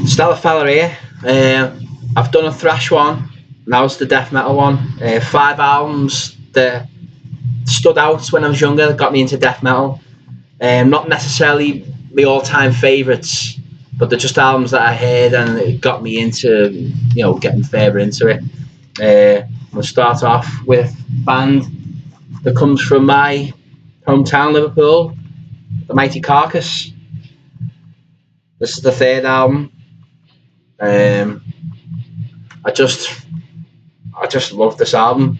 Stellar fella here. I've done a thrash one. Now's the death metal one. 5 albums that stood out when I was younger that got me into death metal. Not necessarily my all-time favourites, but they're just albums that I heard and it got me into, getting further into it. We'll start off with a band that comes from my hometown, Liverpool, the Mighty Carcass. This is the 3rd album. I just love this album.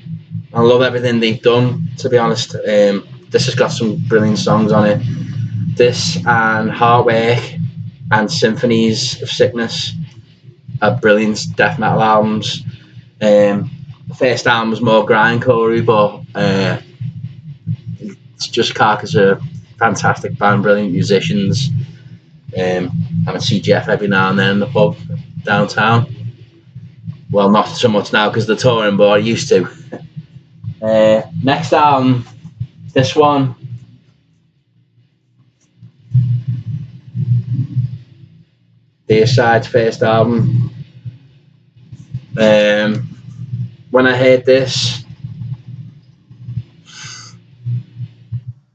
I love everything they've done, to be honest. This has got some brilliant songs on it. This and Hard Work and Symphonies of Sickness are brilliant death metal albums. The first album was more grindcore, but it's just Carcass are a fantastic band, brilliant musicians. I see Jeff every now and then in the pub downtown. Well, not so much now because they're touring, but I used to. Next album, this one. Deicide's first album. When I heard this,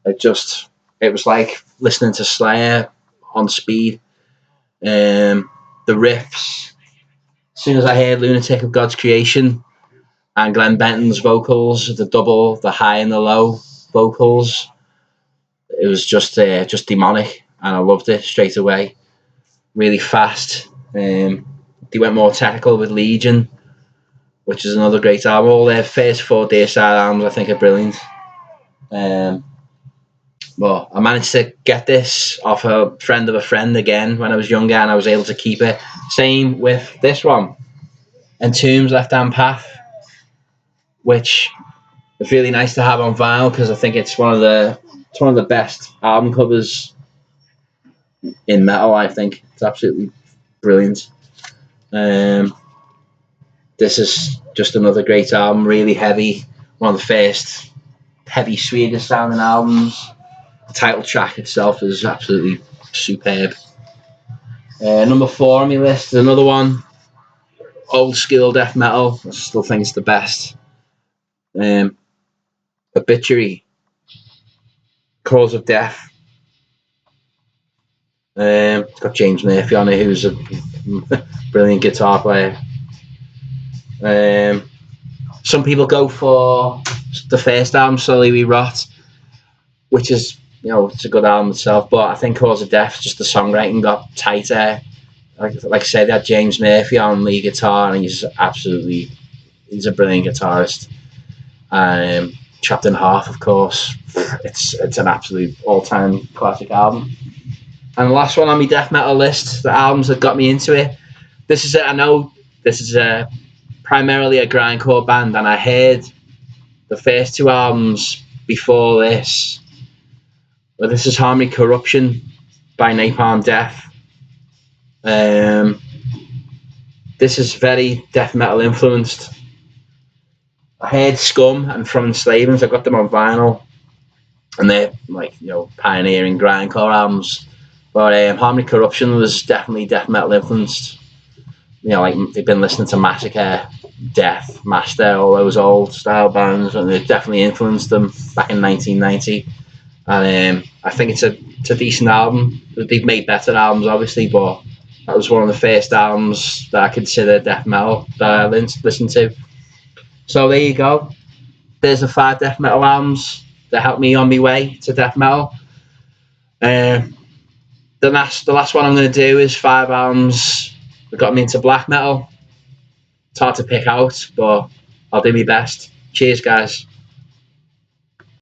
it was like listening to Slayer on speed. The riffs, as soon as I heard Lunatic of God's Creation and Glenn Benton's vocals, the double, the high and the low vocals, it was just demonic, and I loved it straight away. Really fast. They went more technical with Legion, which is another great album. All their first 4 Deicide albums I think are brilliant. Well, I managed to get this off a friend of a friend again when I was younger, and I was able to keep it. Same with this one, and Toombs Left Hand Path, which is really nice to have on vinyl because I think it's one of the best album covers in metal. I think it's absolutely brilliant. This is just another great album, really heavy. One of the first heavy Swedish sounding albums. The title track itself is absolutely superb. Number 4 on my list is another one. Old school death metal. I still think it's the best. Obituary. Cause of Death. It's got James Murphy on it, who's a brilliant guitar player. Some people go for the first album, Slowly We Rot, which is, it's a good album itself, but I think Cause of Death, just the songwriting got tighter. Like I said, they had James Murphy on lead guitar, and he's a brilliant guitarist. Chopped in Half, of course. It's an absolute all-time classic album. And the last one on my death metal list, the albums that got me into it. I know this is primarily a grindcore band, and I heard the first 2 albums before this. But this is Harmony Corruption by Napalm Death. This is very death metal influenced. I heard Scum and From Enslavement. I got them on vinyl, and they're pioneering grindcore albums. But Harmony Corruption was definitely death metal influenced. They've been listening to Massacre, Death, Master, all those old style bands, and they definitely influenced them back in 1990. And I think it's a decent album. They've made better albums, obviously, but that was one of the first albums that I consider death metal that I listened to. So there you go. There's the 5 death metal albums that helped me on my way to death metal. The last one I'm going to do is 5 albums that got me into black metal. It's hard to pick out, but I'll do my best. Cheers, guys.